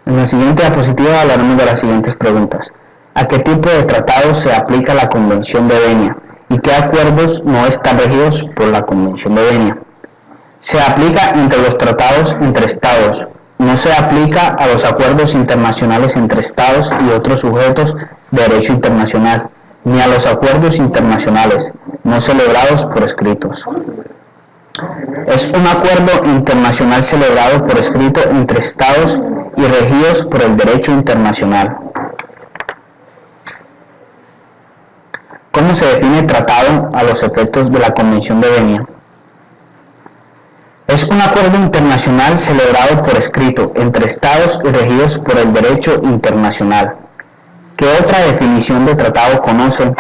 En la siguiente diapositiva hablaremos de las siguientes preguntas. ¿A qué tipo de tratados se aplica la Convención de Denia? ¿Y qué acuerdos no están regidos por la Convención de Denia? Se aplica entre los tratados entre Estados. No se aplica a los acuerdos internacionales entre Estados y otros sujetos de derecho internacional, ni a los acuerdos internacionales no celebrados por escritos. Es un acuerdo internacional celebrado por escrito entre Estados y regidos por el derecho internacional. ¿Cómo se define tratado a los efectos de la Convención de Denia? Es un acuerdo internacional celebrado por escrito entre Estados y regidos por el derecho internacional. ¿Qué otra definición de tratado conocen?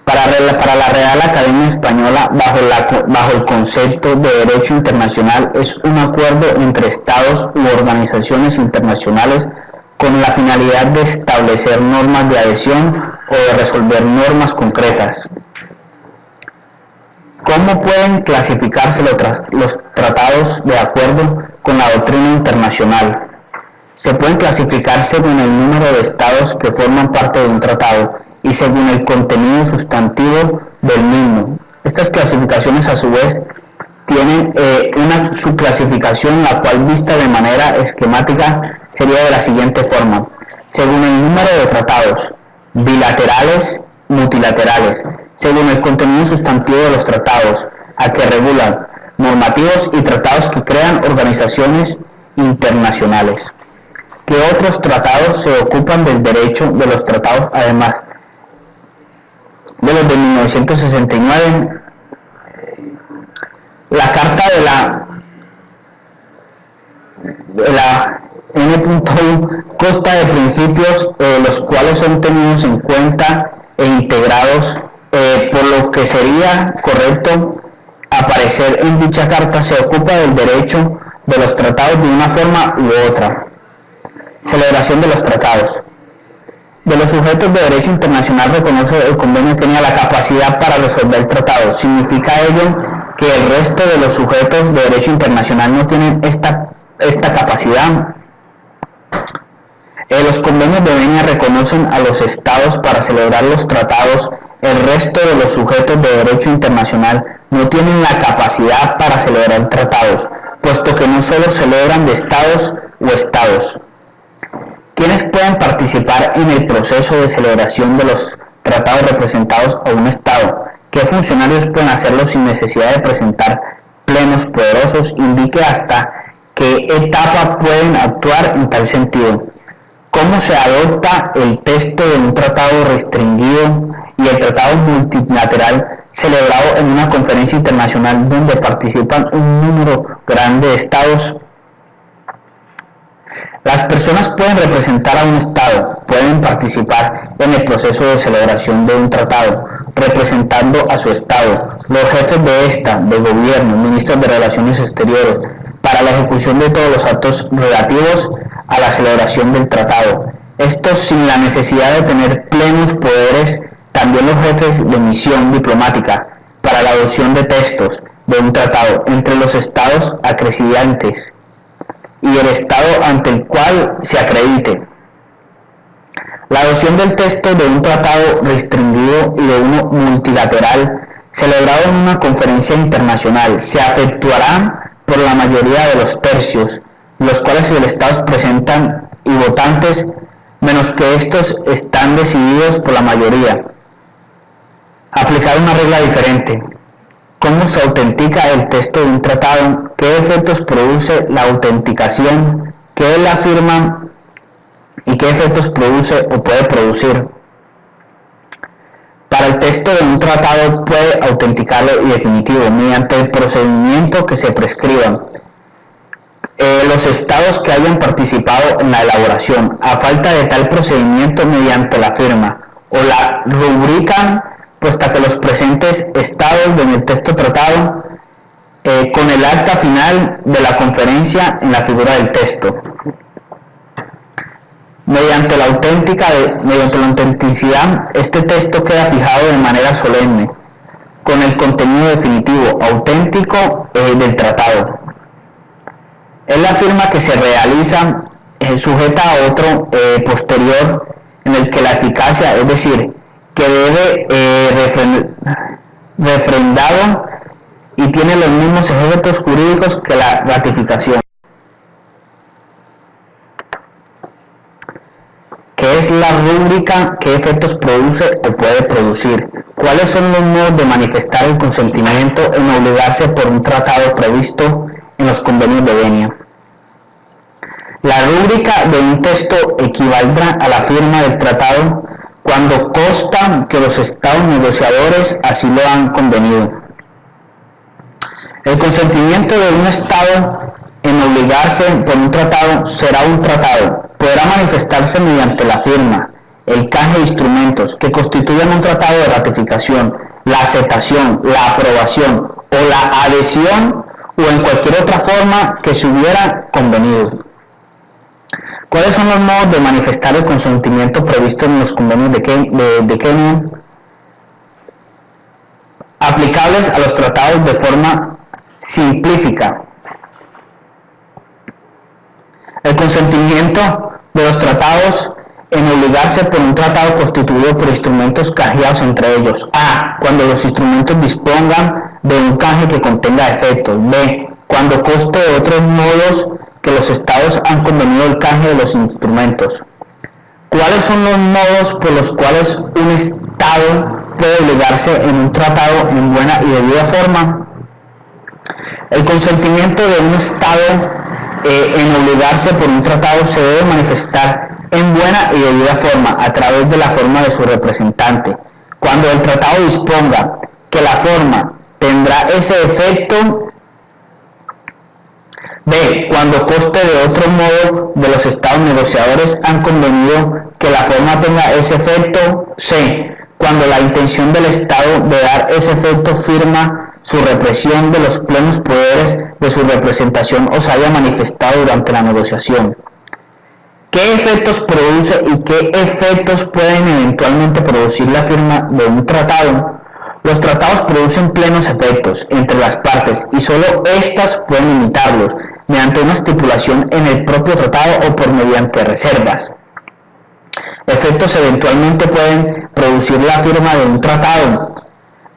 Para la Real Academia Española, bajo el concepto de derecho internacional, es un acuerdo entre Estados u organizaciones internacionales con la finalidad de establecer normas de adhesión o de resolver normas concretas. ¿Cómo pueden clasificarse los tratados de acuerdo con la doctrina internacional? Se pueden clasificar según el número de estados que forman parte de un tratado y según el contenido sustantivo del mismo. Estas clasificaciones a su vez tienen una subclasificación, la cual vista de manera esquemática sería de la siguiente forma: según el número de tratados, bilaterales, multilaterales, según el contenido sustantivo de los tratados, a que regulan, normativos y tratados que crean organizaciones internacionales. ¿Qué otros tratados se ocupan del derecho de los tratados, además de los de 1969? La Carta de la N.U. consta de principios, los cuales son tenidos en cuenta e integrados, por lo que sería correcto aparecer en dicha carta. Se ocupa del derecho de los tratados de una forma u otra. Celebración de los tratados. De los sujetos de derecho internacional reconoce el convenio que tenía la capacidad para resolver tratados. ¿Significa ello que el resto de los sujetos de derecho internacional no tienen esta capacidad? Los convenios de Denia reconocen a los estados para celebrar los tratados. El resto de los sujetos de derecho internacional no tienen la capacidad para celebrar tratados, puesto que no solo celebran de estados o estados. ¿Quiénes pueden participar en el proceso de celebración de los tratados representados a un estado? ¿Qué funcionarios pueden hacerlo sin necesidad de presentar plenos poderosos? Indique hasta qué etapa pueden actuar en tal sentido. ¿Cómo se adopta el texto de un tratado restringido y el tratado multilateral celebrado en una conferencia internacional donde participan un número grande de estados? Las personas pueden representar a un estado, pueden participar en el proceso de celebración de un tratado, representando a su estado. Los jefes de gobierno, ministros de Relaciones Exteriores, para la ejecución de todos los actos relativos a la celebración del tratado. Esto sin la necesidad de tener plenos poderes. También los jefes de misión diplomática para la adopción de textos de un tratado entre los estados acrecidantes y el estado ante el cual se acredite. La adopción del texto de un tratado restringido y de uno multilateral celebrado en una conferencia internacional se efectuará por la mayoría de los tercios, los cuales los estados presentan y votantes, menos que estos están decididos por la mayoría. Aplicar una regla diferente. ¿Cómo se autentica el texto de un tratado? ¿Qué efectos produce la autenticación? ¿Qué es la firma? ¿Y qué efectos produce o puede producir? Para el texto de un tratado puede autenticarlo y definitivo mediante el procedimiento que se prescriba. Los estados que hayan participado en la elaboración, a falta de tal procedimiento, mediante la firma o la rubrican, puesto que los presentes estados en el texto tratado, con el acta final de la conferencia en la figura del texto. Mediante la autenticidad, este texto queda fijado de manera solemne, con el contenido definitivo, auténtico del tratado. Es la firma que se realiza sujeta a otro posterior en el que la eficacia, es decir, que debe refrendado y tiene los mismos efectos jurídicos que la ratificación. ¿Qué es la rúbrica? ¿Qué efectos produce o puede producir? ¿Cuáles son los modos de manifestar el consentimiento en obligarse por un tratado previsto en los convenios de venia? La rúbrica de un texto equivaldrá a la firma del tratado cuando consta que los estados negociadores así lo han convenido. El consentimiento de un estado en obligarse por un tratado será un tratado. Podrá manifestarse mediante la firma, el canje de instrumentos que constituyan un tratado de ratificación, la aceptación, la aprobación o la adhesión o en cualquier otra forma que se hubiera convenido. ¿Cuáles son los modos de manifestar el consentimiento previsto en los convenios de Kenia? Aplicables a los tratados de forma simplificada. El consentimiento de los tratados en obligarse por un tratado constituido por instrumentos canjeados entre ellos. A. Cuando los instrumentos dispongan de un canje que contenga efectos. B. Cuando conste de otros modos que los estados han convenido el canje de los instrumentos. ¿Cuáles son los modos por los cuales un estado puede obligarse en un tratado en buena y debida forma? El consentimiento de un estado en obligarse por un tratado se debe manifestar en buena y debida forma a través de la forma de su representante. Cuando el tratado disponga que la forma tendrá ese efecto. B. Cuando conste de otro modo de los estados negociadores han convenido que la forma tenga ese efecto. C. Cuando la intención del estado de dar ese efecto firma su represión de los plenos poderes de su representación o se haya manifestado durante la negociación. ¿Qué efectos produce y qué efectos pueden eventualmente producir la firma de un tratado? Los tratados producen plenos efectos entre las partes y solo éstas pueden limitarlos mediante una estipulación en el propio tratado o por mediante reservas. Efectos eventualmente pueden producir la firma de un tratado.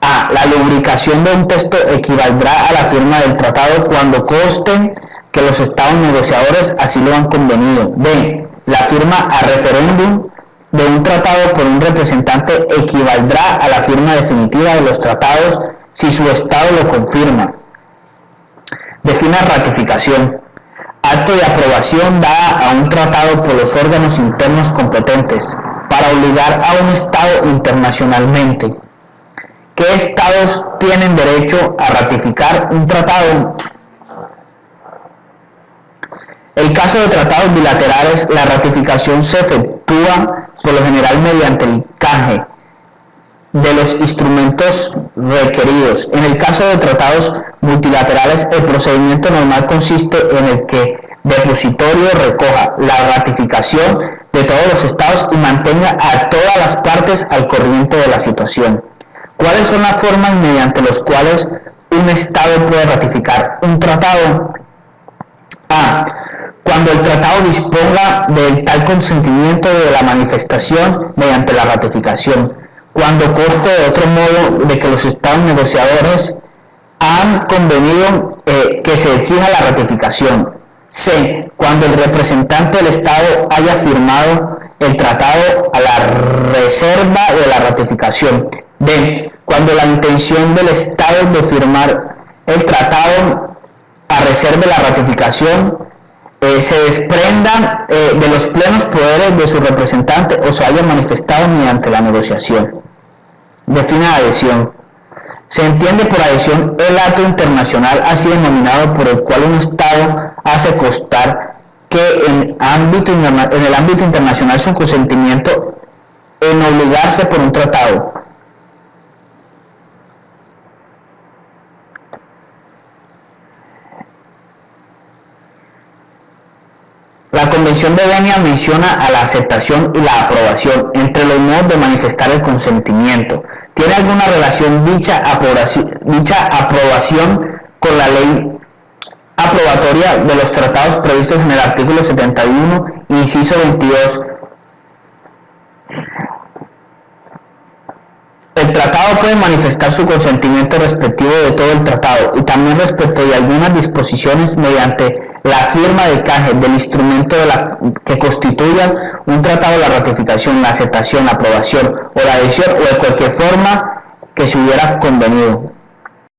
A. La lubricación de un texto equivaldrá a la firma del tratado cuando conste que los estados negociadores así lo han convenido. B. La firma a referéndum de un tratado por un representante equivaldrá a la firma definitiva de los tratados si su estado lo confirma. Defina ratificación. Acto de aprobación dada a un tratado por los órganos internos competentes para obligar a un estado internacionalmente. ¿Qué estados tienen derecho a ratificar un tratado? En caso de tratados bilaterales, la ratificación se efectúa por lo general mediante el canje de los instrumentos requeridos. En el caso de tratados multilaterales, el procedimiento normal consiste en el que depositorio recoja la ratificación de todos los estados y mantenga a todas las partes al corriente de la situación. ¿Cuáles son las formas mediante las cuales un estado puede ratificar un tratado? A. Cuando el tratado disponga del tal consentimiento de la manifestación mediante la ratificación. Cuando conste de otro modo de que los estados negociadores han convenido que se exija la ratificación. C. Cuando el representante del estado haya firmado el tratado a la reserva de la ratificación. D. Cuando la intención del estado de firmar el tratado a reserva de la ratificación se desprenda de los plenos poderes de su representante o se haya manifestado mediante la negociación. Defina adhesión. Se entiende por adhesión el acto internacional así denominado por el cual un Estado hace constar que en el ámbito internacional su consentimiento en obligarse por un tratado. La Convención de Venia menciona a la aceptación y la aprobación entre los modos de manifestar el consentimiento. ¿Tiene alguna relación dicha aprobación con la ley aprobatoria de los tratados previstos en el artículo 71, inciso 22. El tratado puede manifestar su consentimiento respectivo de todo el tratado y también respecto de algunas disposiciones mediante la firma de canje del instrumento que constituyan un tratado, la ratificación, la aceptación, la aprobación o la adhesión o de cualquier forma que se hubiera convenido.